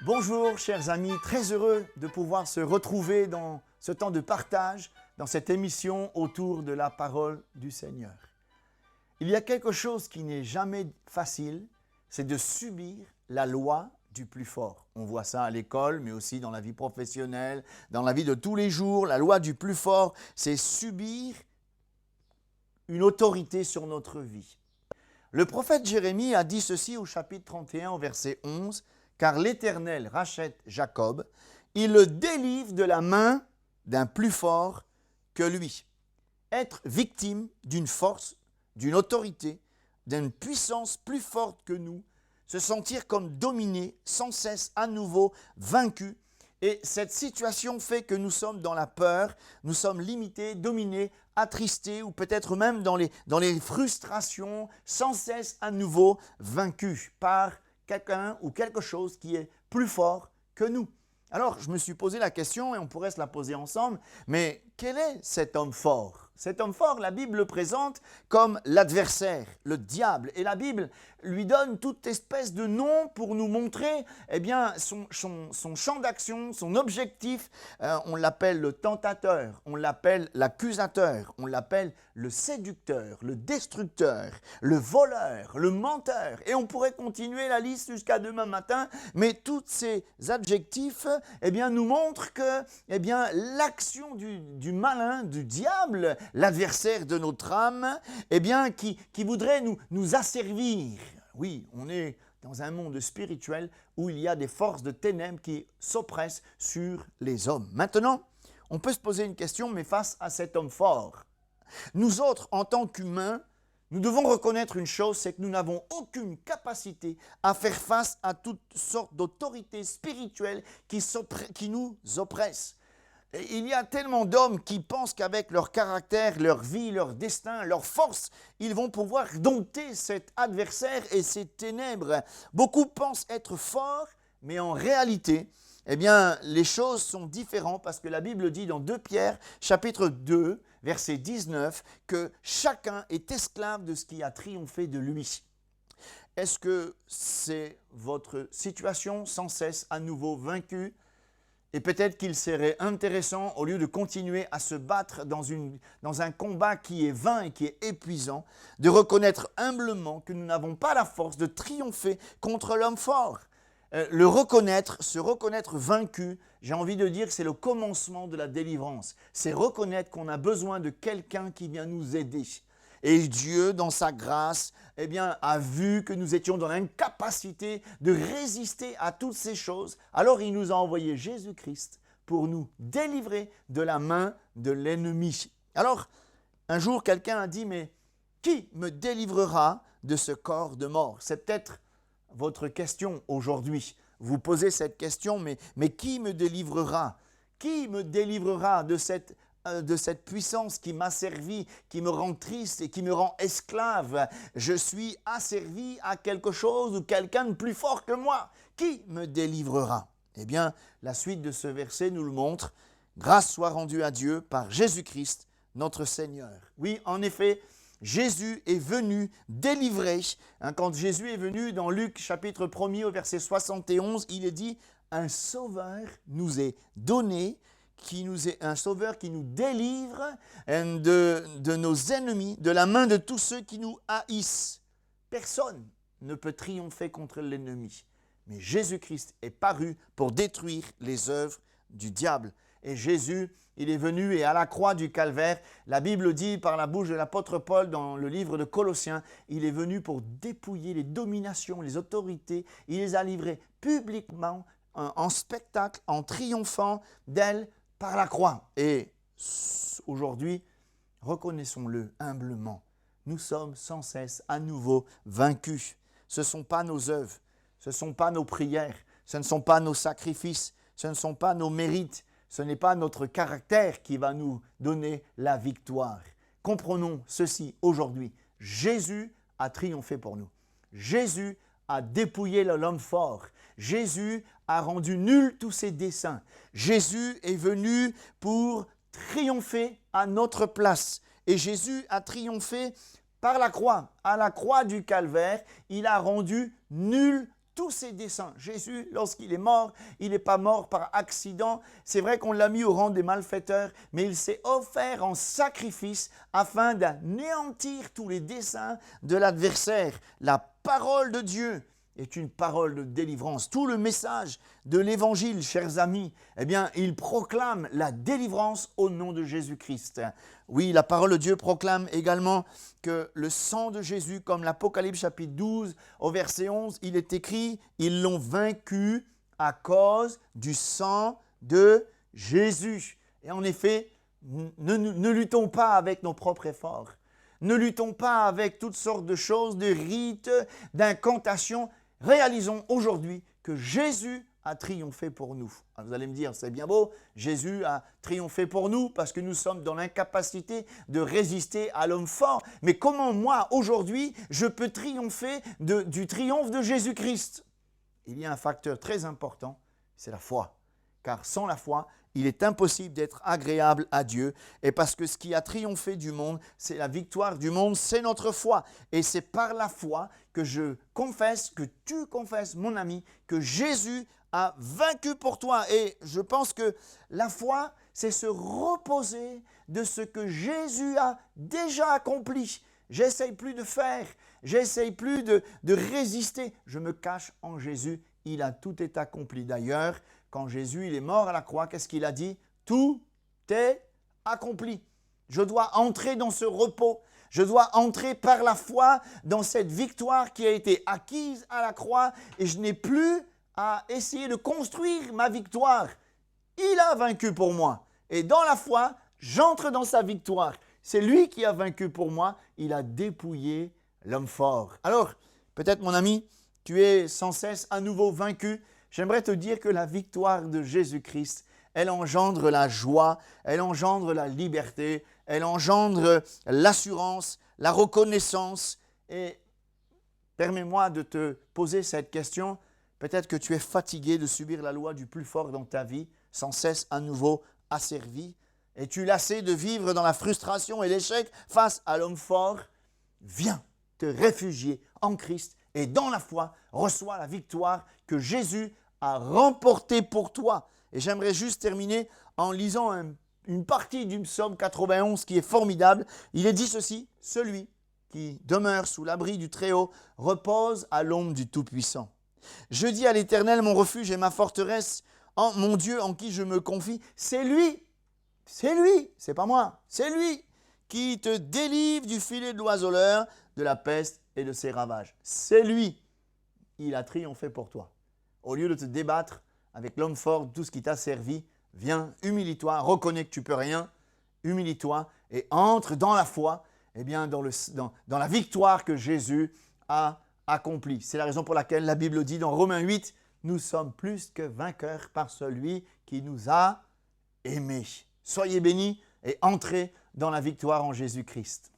Bonjour chers amis, très heureux de pouvoir se retrouver dans ce temps de partage, dans cette émission autour de la parole du Seigneur. Il y a quelque chose qui n'est jamais facile, c'est de subir la loi du plus fort. On voit ça à l'école, mais aussi dans la vie professionnelle, dans la vie de tous les jours. La loi du plus fort, c'est subir une autorité sur notre vie. Le prophète Jérémie a dit ceci au chapitre 31, au verset 11, « Car l'Éternel rachète Jacob, il le délivre de la main d'un plus fort que lui. » Être victime d'une force, d'une autorité, d'une puissance plus forte que nous, se sentir comme dominé, sans cesse à nouveau vaincu. Et cette situation fait que nous sommes dans la peur, nous sommes limités, dominés, attristés ou peut-être même dans les frustrations, sans cesse à nouveau vaincus par quelqu'un ou quelque chose qui est plus fort que nous. Alors, je me suis posé la question et on pourrait se la poser ensemble, mais quel est cet homme fort ? Cet homme fort, la Bible le présente comme l'adversaire, le diable. Et la Bible lui donne toute espèce de nom pour nous montrer son champ d'action, son objectif. On l'appelle le tentateur, on l'appelle l'accusateur, on l'appelle le séducteur, le destructeur, le voleur, le menteur. Et on pourrait continuer la liste jusqu'à demain matin, mais tous ces adjectifs nous montrent que l'action du malin, du diable, l'adversaire de notre âme, qui voudrait nous asservir. Oui, on est dans un monde spirituel où il y a des forces de ténèbres qui s'oppressent sur les hommes. Maintenant, on peut se poser une question, mais face à cet homme fort, nous autres, en tant qu'humains, nous devons reconnaître une chose, c'est que nous n'avons aucune capacité à faire face à toutes sortes d'autorités spirituelles qui nous oppressent. Et il y a tellement d'hommes qui pensent qu'avec leur caractère, leur vie, leur destin, leur force, ils vont pouvoir dompter cet adversaire et ces ténèbres. Beaucoup pensent être forts, mais en réalité, les choses sont différentes parce que la Bible dit dans 2 Pierre, chapitre 2, verset 19, que chacun est esclave de ce qui a triomphé de lui. Est-ce que c'est votre situation sans cesse à nouveau vaincue? Et peut-être qu'il serait intéressant, au lieu de continuer à se battre dans un combat qui est vain et qui est épuisant, de reconnaître humblement que nous n'avons pas la force de triompher contre l'homme fort. Se reconnaître vaincu, j'ai envie de dire que c'est le commencement de la délivrance. C'est reconnaître qu'on a besoin de quelqu'un qui vient nous aider. Et Dieu, dans sa grâce, a vu que nous étions dans l'incapacité de résister à toutes ces choses. Alors il nous a envoyé Jésus-Christ pour nous délivrer de la main de l'ennemi. Alors, un jour, quelqu'un a dit, mais qui me délivrera de ce corps de mort? C'est peut-être votre question aujourd'hui. Vous posez cette question, mais qui me délivrera? Qui me délivrera de cette puissance qui m'a servi, qui me rend triste et qui me rend esclave? Je suis asservi à quelque chose ou quelqu'un de plus fort que moi. Qui me délivrera? La suite de ce verset nous le montre. Grâce soit rendue à Dieu par Jésus-Christ, notre Seigneur. Oui, en effet, Jésus est venu délivrer. Quand Jésus est venu dans Luc chapitre 1er au verset 71, il est dit « Un sauveur nous est donné » un sauveur qui nous délivre de nos ennemis, de la main de tous ceux qui nous haïssent. Personne ne peut triompher contre l'ennemi. Mais Jésus-Christ est paru pour détruire les œuvres du diable. Et Jésus, il est venu et à la croix du Calvaire, la Bible dit par la bouche de l'apôtre Paul dans le livre de Colossiens, il est venu pour dépouiller les dominations, les autorités. Il les a livrées publiquement, en spectacle, en triomphant d'elles, par la croix. Et aujourd'hui, reconnaissons-le humblement, nous sommes sans cesse à nouveau vaincus. Ce ne sont pas nos œuvres, ce ne sont pas nos prières, ce ne sont pas nos sacrifices, ce ne sont pas nos mérites, ce n'est pas notre caractère qui va nous donner la victoire. Comprenons ceci aujourd'hui, Jésus a triomphé pour nous. Jésus a dépouillé l'homme fort. Jésus a rendu nuls tous ses desseins. Jésus est venu pour triompher à notre place. Et Jésus a triomphé par la croix. À la croix du Calvaire, il a rendu nuls tous ses desseins. Jésus, lorsqu'il est mort, il n'est pas mort par accident. C'est vrai qu'on l'a mis au rang des malfaiteurs, mais il s'est offert en sacrifice afin d'anéantir tous les desseins de l'adversaire. La parole de Dieu est une parole de délivrance. Tout le message de l'Évangile, chers amis, eh bien, il proclame la délivrance au nom de Jésus-Christ. Oui, la parole de Dieu proclame également que le sang de Jésus, comme l'Apocalypse chapitre 12 au verset 11, il est écrit, ils l'ont vaincu à cause du sang de Jésus. Et en effet, ne luttons pas avec nos propres efforts. Ne luttons pas avec toutes sortes de choses, de rites, d'incantations. Réalisons aujourd'hui que Jésus a triomphé pour nous. Alors vous allez me dire, c'est bien beau, Jésus a triomphé pour nous parce que nous sommes dans l'incapacité de résister à l'homme fort. Mais comment moi, aujourd'hui, je peux triompher du triomphe de Jésus-Christ? Il y a un facteur très important, c'est la foi. Car sans la foi, il est impossible d'être agréable à Dieu. Et parce que ce qui a triomphé du monde, c'est la victoire du monde, c'est notre foi. Et c'est par la foi que je confesse, que tu confesses, mon ami, que Jésus a vaincu pour toi. Et je pense que la foi, c'est se reposer de ce que Jésus a déjà accompli. J'essaye plus de faire, j'essaye plus de résister. Je me cache en Jésus, il a tout est accompli. D'ailleurs, quand Jésus il est mort à la croix, qu'est-ce qu'il a dit? Tout est accompli. Je dois entrer dans ce repos. Je dois entrer par la foi dans cette victoire qui a été acquise à la croix et je n'ai plus à essayer de construire ma victoire. Il a vaincu pour moi. Et dans la foi, j'entre dans sa victoire. C'est lui qui a vaincu pour moi. Il a dépouillé l'homme fort. Alors, peut-être mon ami, tu es sans cesse à nouveau vaincu. J'aimerais te dire que la victoire de Jésus-Christ, elle engendre la joie, elle engendre la liberté, elle engendre l'assurance, la reconnaissance. Et permets-moi de te poser cette question. Peut-être que tu es fatigué de subir la loi du plus fort dans ta vie, sans cesse à nouveau asservi. Es-tu lassé de vivre dans la frustration et l'échec face à l'homme fort? Viens te réfugier en Christ et dans la foi, reçois la victoire que Jésus a remportée pour toi. Et j'aimerais juste terminer en lisant une partie du psaume 91 qui est formidable. Il est dit ceci, « Celui qui demeure sous l'abri du Très-Haut repose à l'ombre du Tout-Puissant. Je dis à l'Éternel, mon refuge et ma forteresse, mon Dieu en qui je me confie, c'est lui, c'est pas moi, c'est lui qui te délivre du filet de l'oiseleur, de la peste et de ses ravages. C'est lui, il a triomphé pour toi. Au lieu de te débattre avec l'homme fort, tout ce qui t'a servi, viens, humilie-toi, reconnais que tu ne peux rien, humilie-toi et entre dans la foi, eh bien dans la victoire que Jésus a accomplie. C'est la raison pour laquelle la Bible dit dans Romains 8, nous sommes plus que vainqueurs par celui qui nous a aimés. Soyez bénis et entrez dans la victoire en Jésus-Christ.